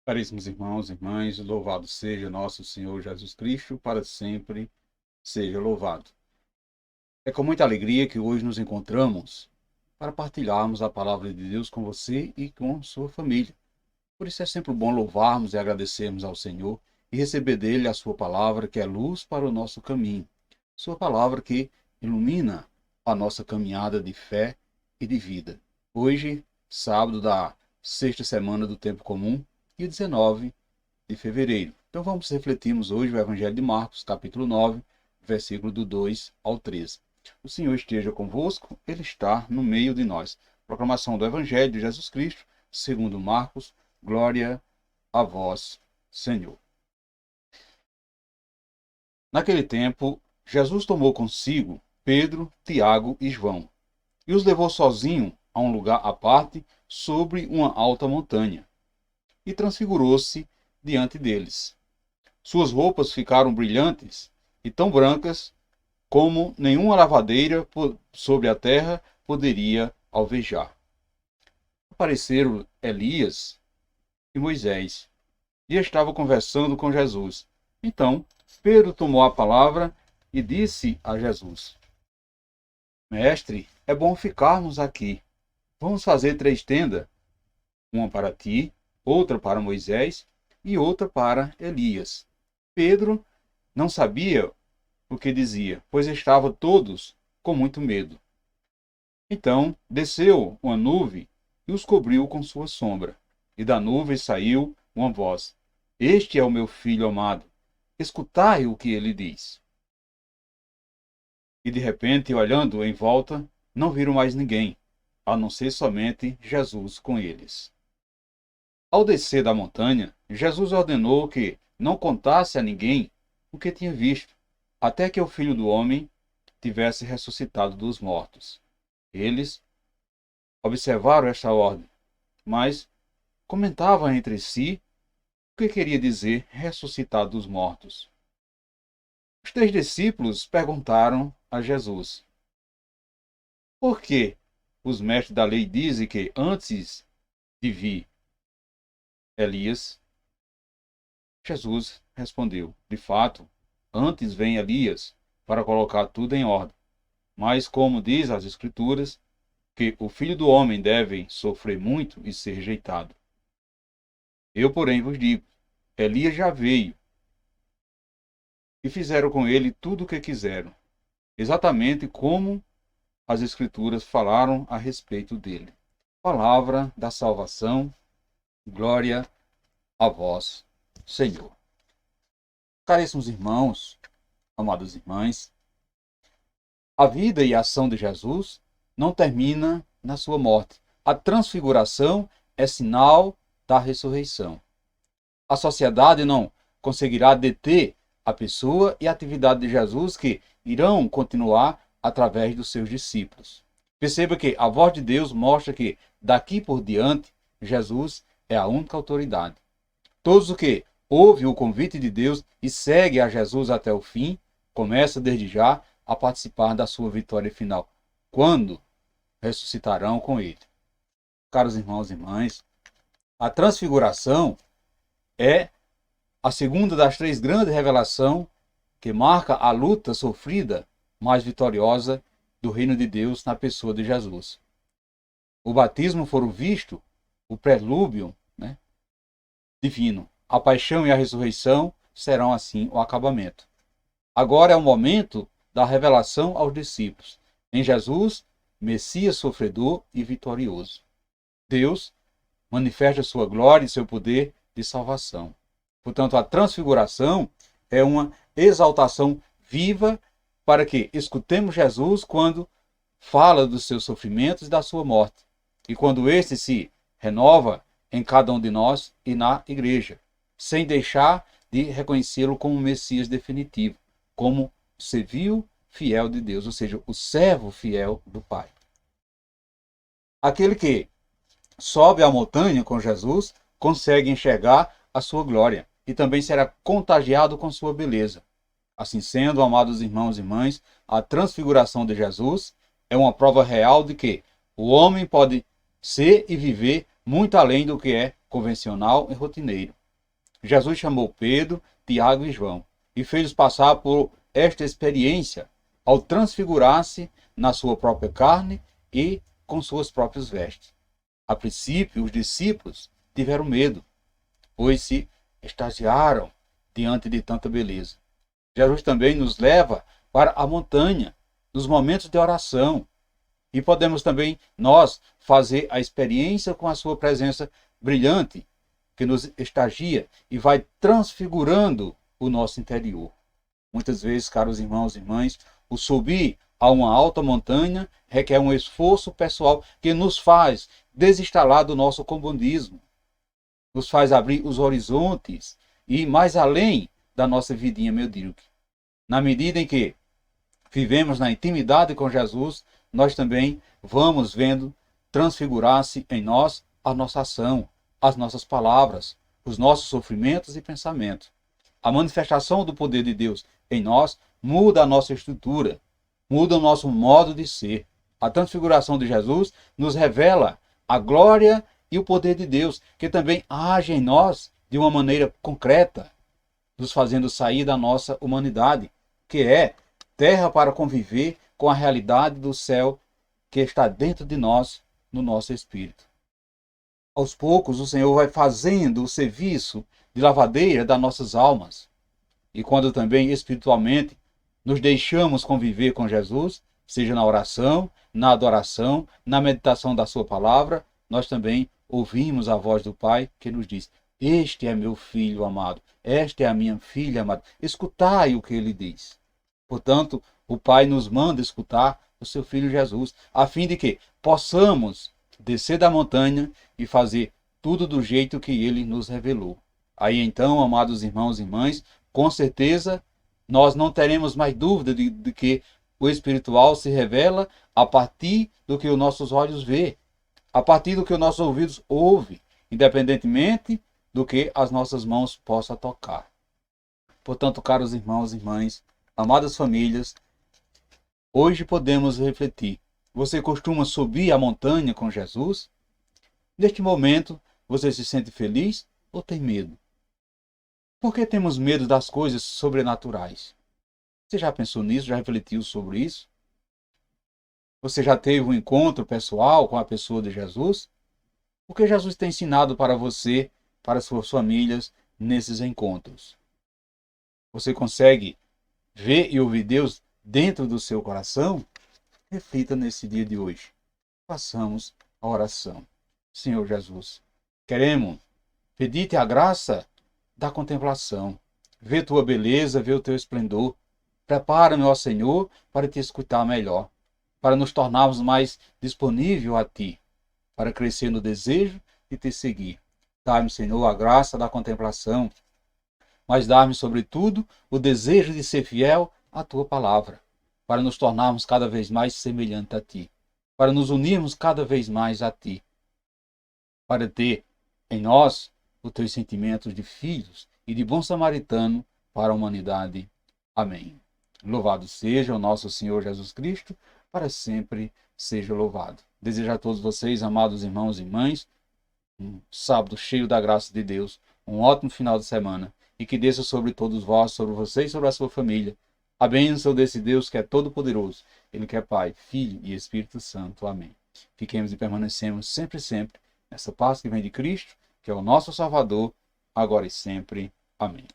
Caríssimos irmãos e irmãs, louvado seja nosso Senhor Jesus Cristo, para sempre seja louvado. É com muita alegria que hoje nos encontramos para partilharmos a palavra de Deus com você e com sua família. Por isso é sempre bom louvarmos e agradecermos ao Senhor e receber dele a sua palavra, que é luz para o nosso caminho. Sua palavra que ilumina a nossa caminhada de fé e de vida. Hoje, sábado da sexta semana do tempo comum, dia 19 de fevereiro. Então vamos refletirmos hoje o Evangelho de Marcos, capítulo 9, versículo do 2 ao 13. O Senhor esteja convosco, Ele está no meio de nós. Proclamação do Evangelho de Jesus Cristo, segundo Marcos, glória a vós, Senhor. Naquele tempo, Jesus tomou consigo Pedro, Tiago e João, e os levou sozinho a um lugar à parte, sobre uma alta montanha, e transfigurou-se diante deles. Suas roupas ficaram brilhantes e tão brancas como nenhuma lavadeira sobre a terra poderia alvejar. Apareceram Elias e Moisés, e estavam conversando com Jesus. Então Pedro tomou a palavra e disse a Jesus: Mestre, é bom ficarmos aqui. Vamos fazer 3 tendas, uma para ti, outra para Moisés e outra para Elias. Pedro não sabia o que dizia, pois estavam todos com muito medo. Então desceu uma nuvem e os cobriu com sua sombra. E da nuvem saiu uma voz: Este é o meu filho amado, escutai o que ele diz. E de repente, olhando em volta, não viram mais ninguém, a não ser somente Jesus com eles. Ao descer da montanha, Jesus ordenou que não contasse a ninguém o que tinha visto, até que o Filho do Homem tivesse ressuscitado dos mortos. Eles observaram esta ordem, mas comentavam entre si o que queria dizer ressuscitado dos mortos. Os 3 discípulos perguntaram a Jesus: Por que os mestres da lei dizem que antes de vir Elias? Jesus respondeu: De fato, antes vem Elias para colocar tudo em ordem. Mas como diz as Escrituras, que o Filho do Homem deve sofrer muito e ser rejeitado. Eu, porém, vos digo, Elias já veio, e fizeram com ele tudo o que quiseram, exatamente como as Escrituras falaram a respeito dele. Palavra da salvação, glória a vós, Senhor. Caríssimos irmãos, amadas irmãs, a vida e a ação de Jesus não termina na sua morte. A transfiguração é sinal da ressurreição. A sociedade não conseguirá deter a pessoa e a atividade de Jesus, que irão continuar através dos seus discípulos. Perceba que a voz de Deus mostra que, daqui por diante, Jesus é a única autoridade. Todos os que ouvem o convite de Deus e seguem a Jesus até o fim, começam desde já a participar da sua vitória final, quando ressuscitarão com ele. Caros irmãos e irmãs, a transfiguração é a segunda das 3 grandes revelações que marca a luta sofrida mais vitoriosa do reino de Deus na pessoa de Jesus. O batismo foram visto o prelúdio, divino. A paixão e a ressurreição serão assim o acabamento. Agora é o momento da revelação aos discípulos. Em Jesus, Messias sofredor e vitorioso. Deus manifesta sua glória e seu poder de salvação. Portanto, a transfiguração é uma exaltação viva para que escutemos Jesus quando fala dos seus sofrimentos e da sua morte. E quando este se renova em cada um de nós e na igreja, sem deixar de reconhecê-lo como Messias definitivo, como servil fiel de Deus, ou seja, o servo fiel do Pai. Aquele que sobe a montanha com Jesus consegue enxergar a sua glória e também será contagiado com sua beleza. Assim sendo, amados irmãos e irmãs, a transfiguração de Jesus é uma prova real de que o homem pode ser e viver muito além do que é convencional e rotineiro. Jesus chamou Pedro, Tiago e João e fez-os passar por esta experiência ao transfigurar-se na sua própria carne e com suas próprias vestes. A princípio, os discípulos tiveram medo, pois se extasiaram diante de tanta beleza. Jesus também nos leva para a montanha, nos momentos de oração, e podemos também nós fazer a experiência com a sua presença brilhante, que nos extagia e vai transfigurando o nosso interior. Muitas vezes, caros irmãos e irmãs, o subir a uma alta montanha requer um esforço pessoal que nos faz desinstalar do nosso comodismo, nos faz abrir os horizontes e ir mais além da nossa vidinha medíocre. Na medida em que vivemos na intimidade com Jesus, nós também vamos vendo transfigurar-se em nós a nossa ação, as nossas palavras, os nossos sofrimentos e pensamentos. A manifestação do poder de Deus em nós muda a nossa estrutura, muda o nosso modo de ser. A transfiguração de Jesus nos revela a glória e o poder de Deus, que também age em nós de uma maneira concreta, nos fazendo sair da nossa humanidade, que é terra para conviver com a realidade do céu que está dentro de nós, no nosso espírito. Aos poucos, o Senhor vai fazendo o serviço de lavadeira das nossas almas. E quando também espiritualmente nos deixamos conviver com Jesus, seja na oração, na adoração, na meditação da sua palavra, nós também ouvimos a voz do Pai que nos diz: este é meu filho amado, esta é a minha filha amada, escutai o que ele diz. Portanto, o Pai nos manda escutar o seu Filho Jesus, a fim de que possamos descer da montanha e fazer tudo do jeito que ele nos revelou. Aí então, amados irmãos e irmãs, com certeza nós não teremos mais dúvida de que o espiritual se revela a partir do que os nossos olhos vê, a partir do que os nossos ouvidos ouvem, independentemente do que as nossas mãos possam tocar. Portanto, caros irmãos e irmãs, amadas famílias, hoje podemos refletir. Você costuma subir a montanha com Jesus? Neste momento, você se sente feliz ou tem medo? Por que temos medo das coisas sobrenaturais? Você já pensou nisso? Já refletiu sobre isso? Você já teve um encontro pessoal com a pessoa de Jesus? O que Jesus tem ensinado para você, para suas famílias, nesses encontros? Você consegue ver e ouvir Deus dentro do seu coração? Reflita nesse dia de hoje. Façamos a oração. Senhor Jesus, queremos pedir-te a graça da contemplação. Ver tua beleza, ver o teu esplendor. Prepara-me, ó Senhor, para te escutar melhor, para nos tornarmos mais disponíveis a ti, para crescer no desejo de te seguir. Dá-me, Senhor, a graça da contemplação, mas dá-me, sobretudo, o desejo de ser fiel à tua palavra, para nos tornarmos cada vez mais semelhantes a ti, para nos unirmos cada vez mais a ti, para ter em nós os teus sentimentos de filhos e de bom samaritano para a humanidade. Amém. Louvado seja o nosso Senhor Jesus Cristo, para sempre seja louvado. Desejo a todos vocês, amados irmãos e irmãs, um sábado cheio da graça de Deus, um ótimo final de semana, e que desça sobre todos vós, sobre vocês e sobre a sua família, a bênção desse Deus que é todo-poderoso, Ele que é Pai, Filho e Espírito Santo. Amém. Fiquemos e permanecemos sempre, sempre nessa paz que vem de Cristo, que é o nosso Salvador, agora e sempre. Amém.